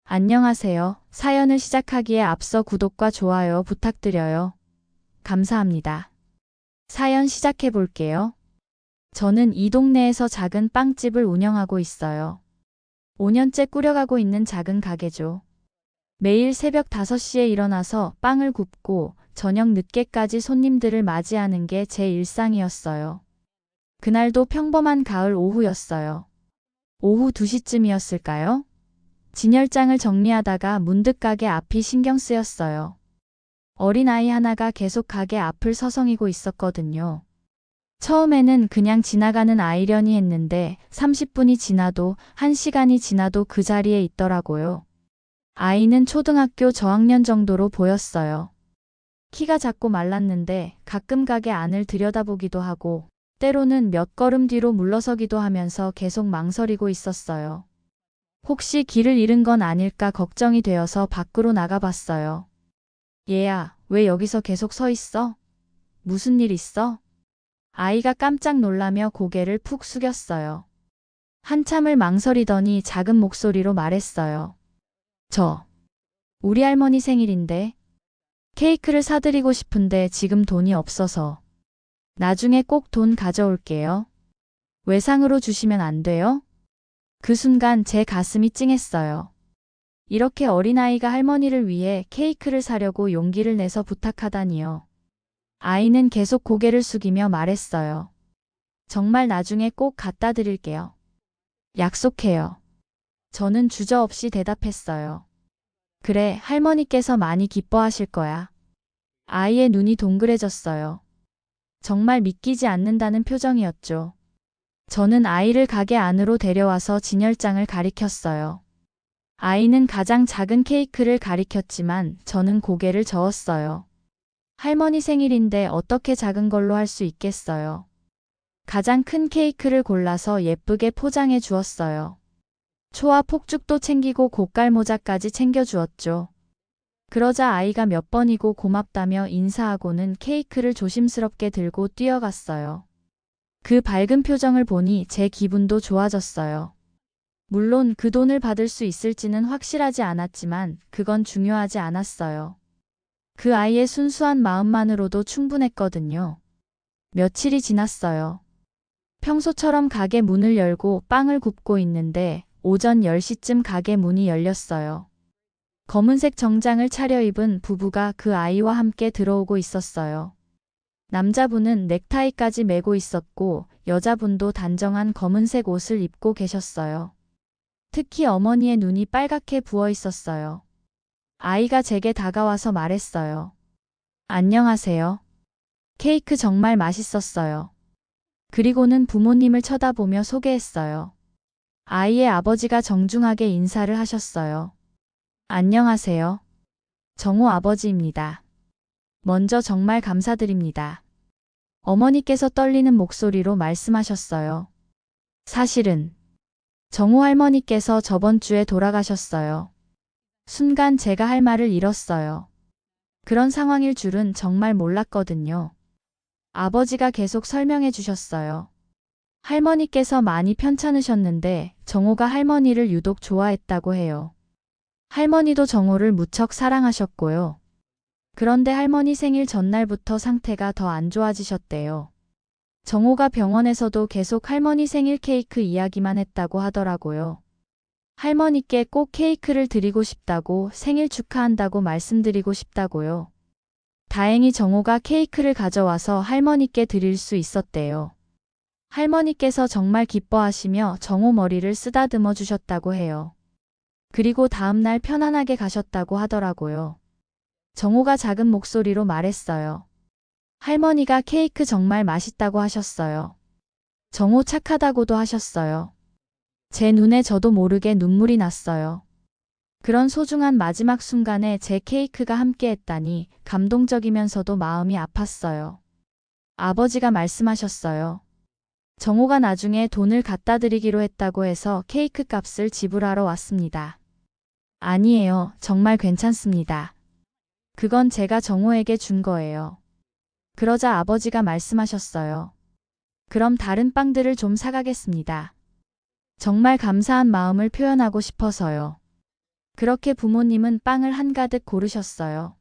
안녕하세요. 사연을 시작하기에 앞서 구독과 좋아요 부탁드려요. 감사합니다. 사연 시작해 볼게요. 저는 이 동네에서 작은 빵집을 운영하고 있어요. 5년째 꾸려가고 있는 작은 가게죠. 매일 새벽 5시에 일어나서 빵을 굽고 저녁 늦게까지 손님들을 맞이하는 게 제 일상이었어요. 그날도 평범한 가을 오후였어요. 오후 2시쯤이었을까요? 진열장을 정리하다가 문득 가게 앞이 신경 쓰였어요. 어린아이 하나가 계속 가게 앞을 서성이고 있었거든요. 처음에는 그냥 지나가는 아이려니 했는데 30분이 지나도 1시간이 지나도 그 자리에 있더라고요. 아이는 초등학교 저학년 정도로 보였어요. 키가 작고 말랐는데 가끔 가게 안을 들여다보기도 하고 때로는 몇 걸음 뒤로 물러서기도 하면서 계속 망설이고 있었어요. 혹시 길을 잃은 건 아닐까 걱정이 되어서 밖으로 나가봤어요. 얘야, 왜 여기서 계속 서 있어? 무슨 일 있어? 아이가 깜짝 놀라며 고개를 푹 숙였어요. 한참을 망설이더니 작은 목소리로 말했어요. 우리 할머니 생일인데 케이크를 사드리고 싶은데 지금 돈이 없어서. 나중에 꼭 돈 가져올게요. 외상으로 주시면 안 돼요? 그 순간 제 가슴이 찡했어요. 이렇게 어린아이가 할머니를 위해 케이크를 사려고 용기를 내서 부탁하다니요. 아이는 계속 고개를 숙이며 말했어요. 정말 나중에 꼭 갖다 드릴게요. 약속해요. 저는 주저없이 대답했어요. 그래, 할머니께서 많이 기뻐하실 거야. 아이의 눈이 동그래졌어요. 정말 믿기지 않는다는 표정이었죠. 저는 아이를 가게 안으로 데려와서 진열장을 가리켰어요. 아이는 가장 작은 케이크를 가리켰지만 저는 고개를 저었어요. 할머니 생일인데 어떻게 작은 걸로 할 수 있겠어요. 가장 큰 케이크를 골라서 예쁘게 포장해 주었어요. 초와 폭죽도 챙기고 고깔 모자까지 챙겨 주었죠. 그러자 아이가 몇 번이고 고맙다며 인사하고는 케이크를 조심스럽게 들고 뛰어갔어요. 그 밝은 표정을 보니 제 기분도 좋아졌어요. 물론 그 돈을 받을 수 있을지는 확실하지 않았지만 그건 중요하지 않았어요. 그 아이의 순수한 마음만으로도 충분했거든요. 며칠이 지났어요. 평소처럼 가게 문을 열고 빵을 굽고 있는데 오전 10시쯤 가게 문이 열렸어요. 검은색 정장을 차려입은 부부가 그 아이와 함께 들어오고 있었어요. 남자분은 넥타이까지 매고 있었고 여자분도 단정한 검은색 옷을 입고 계셨어요. 특히 어머니의 눈이 빨갛게 부어 있었어요. 아이가 제게 다가와서 말했어요. 안녕하세요. 케이크 정말 맛있었어요. 그리고는 부모님을 쳐다보며 소개했어요. 아이의 아버지가 정중하게 인사를 하셨어요. 안녕하세요. 정호 아버지입니다. 먼저 정말 감사드립니다. 어머니께서 떨리는 목소리로 말씀하셨어요. 사실은 정호 할머니께서 저번 주에 돌아가셨어요. 순간 제가 할 말을 잃었어요. 그런 상황일 줄은 정말 몰랐거든요. 아버지가 계속 설명해 주셨어요. 할머니께서 많이 편찮으셨는데 정호가 할머니를 유독 좋아했다고 해요. 할머니도 정호를 무척 사랑하셨고요. 그런데 할머니 생일 전날부터 상태가 더 안 좋아지셨대요. 정호가 병원에서도 계속 할머니 생일 케이크 이야기만 했다고 하더라고요. 할머니께 꼭 케이크를 드리고 싶다고 생일 축하한다고 말씀드리고 싶다고요. 다행히 정호가 케이크를 가져와서 할머니께 드릴 수 있었대요. 할머니께서 정말 기뻐하시며 정호 머리를 쓰다듬어 주셨다고 해요. 그리고 다음날 편안하게 가셨다고 하더라고요. 정호가 작은 목소리로 말했어요. 할머니가 케이크 정말 맛있다고 하셨어요. 정호 착하다고도 하셨어요. 제 눈에 저도 모르게 눈물이 났어요. 그런 소중한 마지막 순간에 제 케이크가 함께했다니 감동적이면서도 마음이 아팠어요. 아버지가 말씀하셨어요. 정호가 나중에 돈을 갖다 드리기로 했다고 해서 케이크 값을 지불하러 왔습니다. 아니에요. 정말 괜찮습니다. 그건 제가 정호에게 준 거예요. 그러자 아버지가 말씀하셨어요. 그럼 다른 빵들을 좀 사가겠습니다. 정말 감사한 마음을 표현하고 싶어서요. 그렇게 부모님은 빵을 한가득 고르셨어요.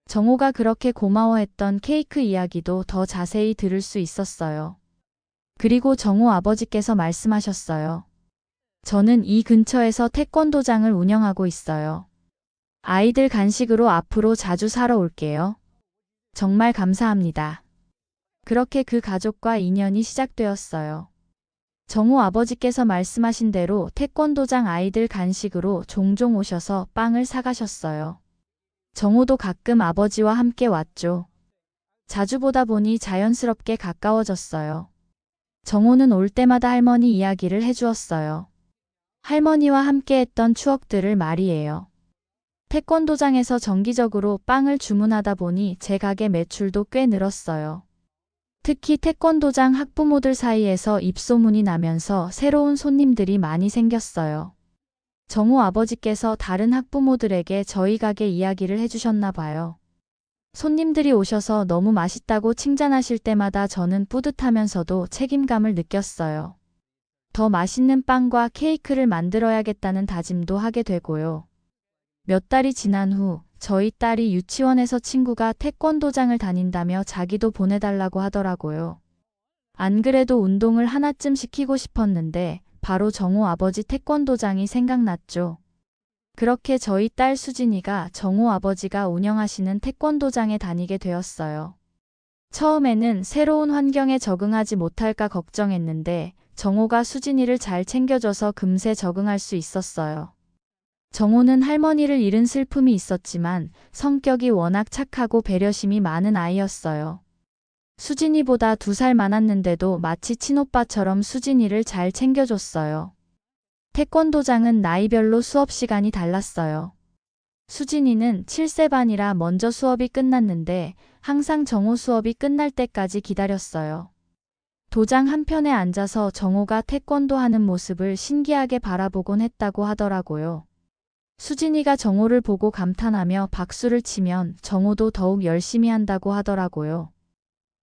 정호가 그렇게 고마워했던 케이크 이야기도 더 자세히 들을 수 있었어요. 그리고 정호 아버지께서 말씀하셨어요. 저는 이 근처에서 태권도장을 운영하고 있어요. 아이들 간식으로 앞으로 자주 사러 올게요. 정말 감사합니다. 그렇게 그 가족과 인연이 시작되었어요. 정호 아버지께서 말씀하신 대로 태권도장 아이들 간식으로 종종 오셔서 빵을 사가셨어요. 정호도 가끔 아버지와 함께 왔죠. 자주 보다 보니 자연스럽게 가까워졌어요. 정호는 올 때마다 할머니 이야기를 해주었어요. 할머니와 함께 했던 추억들을 말이에요. 태권도장에서 정기적으로 빵을 주문하다 보니 제 가게 매출도 꽤 늘었어요. 특히 태권도장 학부모들 사이에서 입소문이 나면서 새로운 손님들이 많이 생겼어요. 정호 아버지께서 다른 학부모들에게 저희 가게 이야기를 해주셨나 봐요. 손님들이 오셔서 너무 맛있다고 칭찬하실 때마다 저는 뿌듯하면서도 책임감을 느꼈어요. 더 맛있는 빵과 케이크를 만들어야겠다는 다짐도 하게 되고요. 몇 달이 지난 후 저희 딸이 유치원에서 친구가 태권도장을 다닌다며 자기도 보내달라고 하더라고요. 안 그래도 운동을 하나쯤 시키고 싶었는데 바로 정호 아버지 태권도장이 생각났죠. 그렇게 저희 딸 수진이가 정호 아버지가 운영하시는 태권도장에 다니게 되었어요. 처음에는 새로운 환경에 적응하지 못할까 걱정했는데 정호가 수진이를 잘 챙겨줘서 금세 적응할 수 있었어요. 정호는 할머니를 잃은 슬픔이 있었지만 성격이 워낙 착하고 배려심이 많은 아이였어요. 수진이보다 2살 많았는데도 마치 친오빠처럼 수진이를 잘 챙겨줬어요. 태권도장은 나이별로 수업 시간이 달랐어요. 수진이는 7세 반이라 먼저 수업이 끝났는데 항상 정호 수업이 끝날 때까지 기다렸어요. 도장 한편에 앉아서 정호가 태권도 하는 모습을 신기하게 바라보곤 했다고 하더라고요. 수진이가 정호를 보고 감탄하며 박수를 치면 정호도 더욱 열심히 한다고 하더라고요.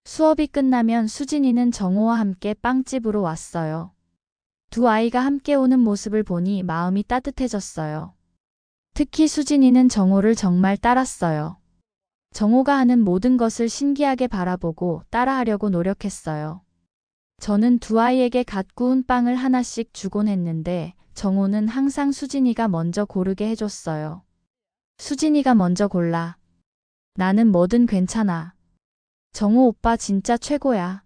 수업이 끝나면 수진이는 정호와 함께 빵집으로 왔어요. 두 아이가 함께 오는 모습을 보니 마음이 따뜻해졌어요. 특히 수진이는 정호를 정말 따랐어요. 정호가 하는 모든 것을 신기하게 바라보고 따라하려고 노력했어요. 저는 두 아이에게 갓 구운 빵을 하나씩 주곤 했는데 정호는 항상 수진이가 먼저 고르게 해줬어요. 수진이가 먼저 골라. 나는 뭐든 괜찮아. 정호 오빠 진짜 최고야.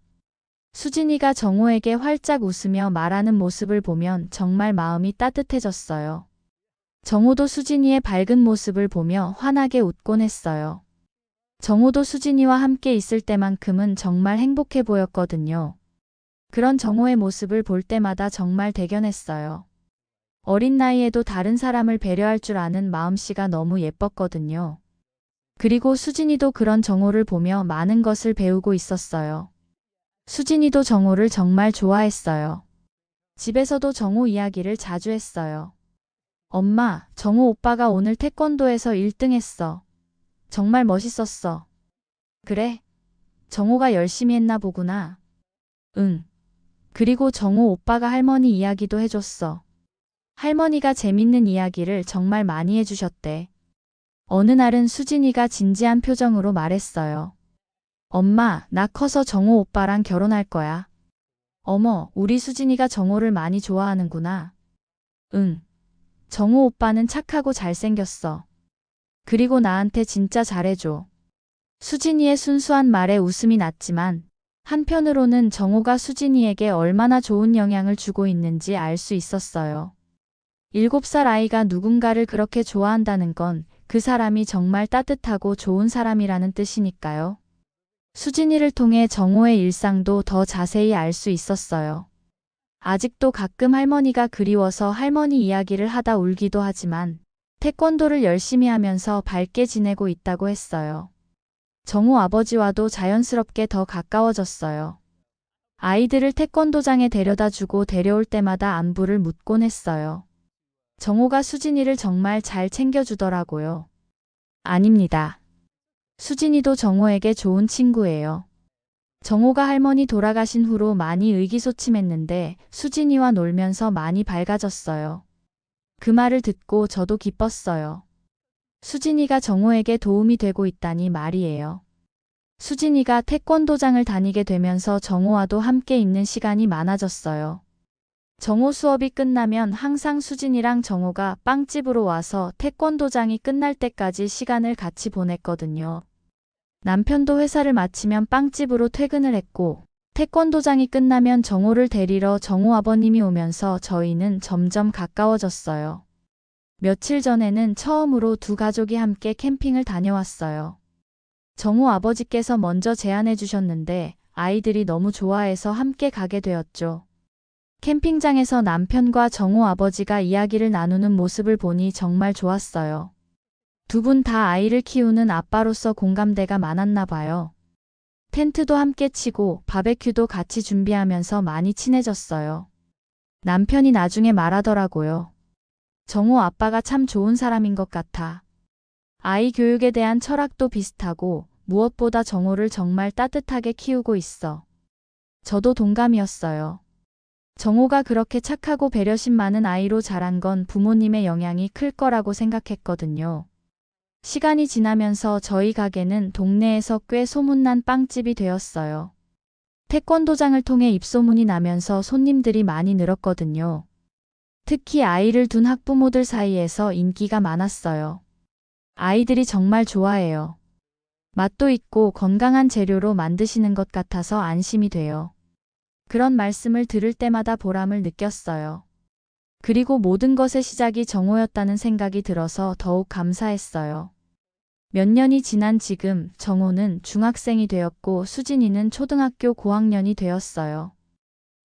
수진이가 정호에게 활짝 웃으며 말하는 모습을 보면 정말 마음이 따뜻해졌어요. 정호도 수진이의 밝은 모습을 보며 환하게 웃곤 했어요. 정호도 수진이와 함께 있을 때만큼은 정말 행복해 보였거든요. 그런 정호의 모습을 볼 때마다 정말 대견했어요. 어린 나이에도 다른 사람을 배려할 줄 아는 마음씨가 너무 예뻤거든요. 그리고 수진이도 그런 정호를 보며 많은 것을 배우고 있었어요. 수진이도 정호를 정말 좋아했어요. 집에서도 정호 이야기를 자주 했어요. 엄마, 정호 오빠가 오늘 태권도에서 1등 했어. 정말 멋있었어. 그래? 정호가 열심히 했나 보구나. 응. 그리고 정호 오빠가 할머니 이야기도 해줬어. 할머니가 재밌는 이야기를 정말 많이 해주셨대. 어느 날은 수진이가 진지한 표정으로 말했어요. 엄마, 나 커서 정호 오빠랑 결혼할 거야. 어머, 우리 수진이가 정호를 많이 좋아하는구나. 응. 정호 오빠는 착하고 잘생겼어. 그리고 나한테 진짜 잘해줘. 수진이의 순수한 말에 웃음이 났지만 한편으로는 정호가 수진이에게 얼마나 좋은 영향을 주고 있는지 알 수 있었어요. 7살 아이가 누군가를 그렇게 좋아한다는 건 그 사람이 정말 따뜻하고 좋은 사람이라는 뜻이니까요. 수진이를 통해 정호의 일상도 더 자세히 알 수 있었어요. 아직도 가끔 할머니가 그리워서 할머니 이야기를 하다 울기도 하지만 태권도를 열심히 하면서 밝게 지내고 있다고 했어요. 정호 아버지와도 자연스럽게 더 가까워졌어요. 아이들을 태권도장에 데려다 주고 데려올 때마다 안부를 묻곤 했어요. 정호가 수진이를 정말 잘 챙겨주더라고요. 아닙니다. 수진이도 정호에게 좋은 친구예요. 정호가 할머니 돌아가신 후로 많이 의기소침했는데 수진이와 놀면서 많이 밝아졌어요. 그 말을 듣고 저도 기뻤어요. 수진이가 정호에게 도움이 되고 있다니 말이에요. 수진이가 태권도장을 다니게 되면서 정호와도 함께 있는 시간이 많아졌어요. 정호 수업이 끝나면 항상 수진이랑 정호가 빵집으로 와서 태권도장이 끝날 때까지 시간을 같이 보냈거든요. 남편도 회사를 마치면 빵집으로 퇴근을 했고 태권도장이 끝나면 정호를 데리러 정호 아버님이 오면서 저희는 점점 가까워졌어요. 며칠 전에는 처음으로 두 가족이 함께 캠핑을 다녀왔어요. 정호 아버지께서 먼저 제안해 주셨는데 아이들이 너무 좋아해서 함께 가게 되었죠. 캠핑장에서 남편과 정호 아버지가 이야기를 나누는 모습을 보니 정말 좋았어요. 두 분 다 아이를 키우는 아빠로서 공감대가 많았나 봐요. 텐트도 함께 치고 바베큐도 같이 준비하면서 많이 친해졌어요. 남편이 나중에 말하더라고요. 정호 아빠가 참 좋은 사람인 것 같아. 아이 교육에 대한 철학도 비슷하고 무엇보다 정호를 정말 따뜻하게 키우고 있어. 저도 동감이었어요. 정호가 그렇게 착하고 배려심 많은 아이로 자란 건 부모님의 영향이 클 거라고 생각했거든요. 시간이 지나면서 저희 가게는 동네에서 꽤 소문난 빵집이 되었어요. 태권도장을 통해 입소문이 나면서 손님들이 많이 늘었거든요. 특히 아이를 둔 학부모들 사이에서 인기가 많았어요. 아이들이 정말 좋아해요. 맛도 있고 건강한 재료로 만드시는 것 같아서 안심이 돼요. 그런 말씀을 들을 때마다 보람을 느꼈어요. 그리고 모든 것의 시작이 정호였다는 생각이 들어서 더욱 감사했어요. 몇 년이 지난 지금 정호는 중학생이 되었고 수진이는 초등학교 고학년이 되었어요.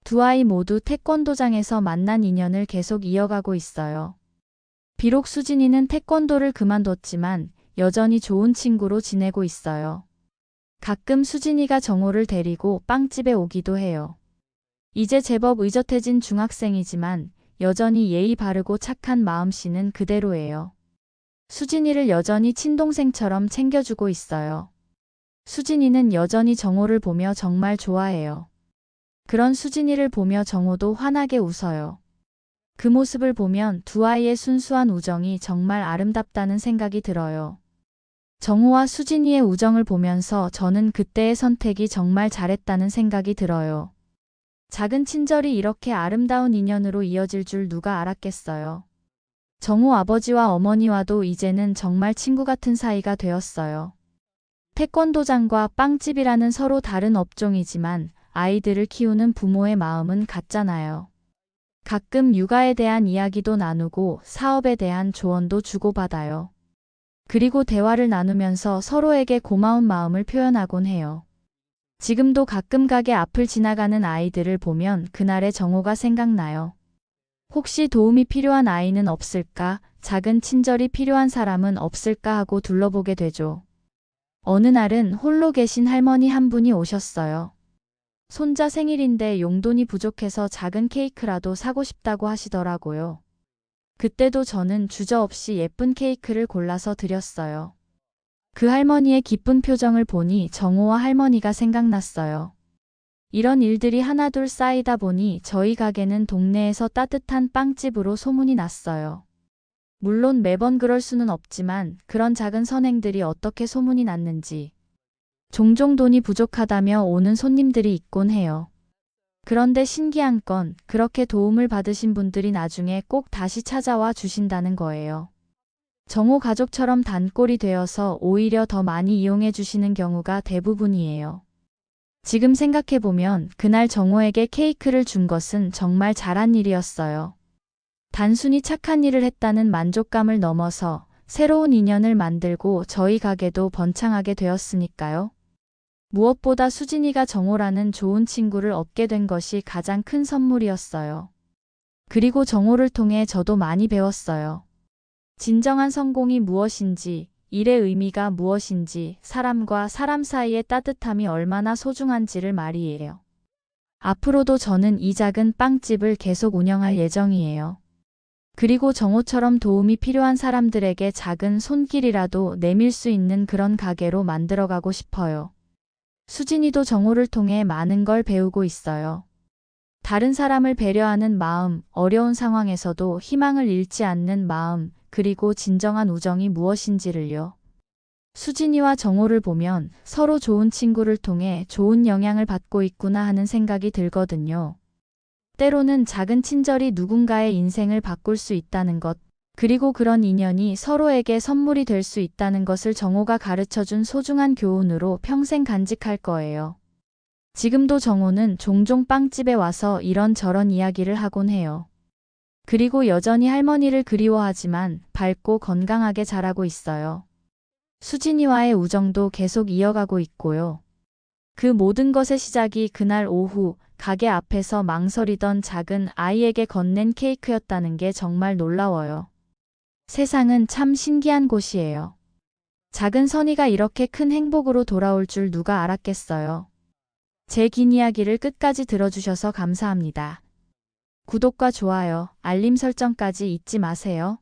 두 아이 모두 태권도장에서 만난 인연을 계속 이어가고 있어요. 비록 수진이는 태권도를 그만뒀지만 여전히 좋은 친구로 지내고 있어요. 가끔 수진이가 정호를 데리고 빵집에 오기도 해요. 이제 제법 의젓해진 중학생이지만 여전히 예의 바르고 착한 마음씨는 그대로예요. 수진이를 여전히 친동생처럼 챙겨주고 있어요. 수진이는 여전히 정호를 보며 정말 좋아해요. 그런 수진이를 보며 정호도 환하게 웃어요. 그 모습을 보면 두 아이의 순수한 우정이 정말 아름답다는 생각이 들어요. 정호와 수진이의 우정을 보면서 저는 그때의 선택이 정말 잘했다는 생각이 들어요. 작은 친절이 이렇게 아름다운 인연으로 이어질 줄 누가 알았겠어요. 정호 아버지와 어머니와도 이제는 정말 친구 같은 사이가 되었어요. 태권도장과 빵집이라는 서로 다른 업종이지만 아이들을 키우는 부모의 마음은 같잖아요. 가끔 육아에 대한 이야기도 나누고 사업에 대한 조언도 주고받아요. 그리고 대화를 나누면서 서로에게 고마운 마음을 표현하곤 해요. 지금도 가끔 가게 앞을 지나가는 아이들을 보면 그날의 정호가 생각나요. 혹시 도움이 필요한 아이는 없을까, 작은 친절이 필요한 사람은 없을까 하고 둘러보게 되죠. 어느 날은 홀로 계신 할머니 한 분이 오셨어요. 손자 생일인데 용돈이 부족해서 작은 케이크라도 사고 싶다고 하시더라고요. 그때도 저는 주저없이 예쁜 케이크를 골라서 드렸어요. 그 할머니의 기쁜 표정을 보니 정호와 할머니가 생각났어요. 이런 일들이 하나둘 쌓이다 보니 저희 가게는 동네에서 따뜻한 빵집으로 소문이 났어요. 물론 매번 그럴 수는 없지만 그런 작은 선행들이 어떻게 소문이 났는지 종종 돈이 부족하다며 오는 손님들이 있곤 해요. 그런데 신기한 건 그렇게 도움을 받으신 분들이 나중에 꼭 다시 찾아와 주신다는 거예요. 정호 가족처럼 단골이 되어서 오히려 더 많이 이용해 주시는 경우가 대부분이에요. 지금 생각해보면 그날 정호에게 케이크를 준 것은 정말 잘한 일이었어요. 단순히 착한 일을 했다는 만족감을 넘어서 새로운 인연을 만들고 저희 가게도 번창하게 되었으니까요. 무엇보다 수진이가 정호라는 좋은 친구를 얻게 된 것이 가장 큰 선물이었어요. 그리고 정호를 통해 저도 많이 배웠어요. 진정한 성공이 무엇인지, 일의 의미가 무엇인지, 사람과 사람 사이의 따뜻함이 얼마나 소중한지를 말이에요. 앞으로도 저는 이 작은 빵집을 계속 운영할 예정이에요. 그리고 정호처럼 도움이 필요한 사람들에게 작은 손길이라도 내밀 수 있는 그런 가게로 만들어가고 싶어요. 수진이도 정호를 통해 많은 걸 배우고 있어요. 다른 사람을 배려하는 마음, 어려운 상황에서도 희망을 잃지 않는 마음, 그리고 진정한 우정이 무엇인지를요. 수진이와 정호를 보면 서로 좋은 친구를 통해 좋은 영향을 받고 있구나 하는 생각이 들거든요. 때로는 작은 친절이 누군가의 인생을 바꿀 수 있다는 것, 그리고 그런 인연이 서로에게 선물이 될 수 있다는 것을 정호가 가르쳐준 소중한 교훈으로 평생 간직할 거예요. 지금도 정호는 종종 빵집에 와서 이런저런 이야기를 하곤 해요. 그리고 여전히 할머니를 그리워하지만 밝고 건강하게 자라고 있어요. 수진이와의 우정도 계속 이어가고 있고요. 그 모든 것의 시작이 그날 오후 가게 앞에서 망설이던 작은 아이에게 건넨 케이크였다는 게 정말 놀라워요. 세상은 참 신기한 곳이에요. 작은 선의가 이렇게 큰 행복으로 돌아올 줄 누가 알았겠어요. 제 긴 이야기를 끝까지 들어주셔서 감사합니다. 구독과 좋아요, 알림 설정까지 잊지 마세요.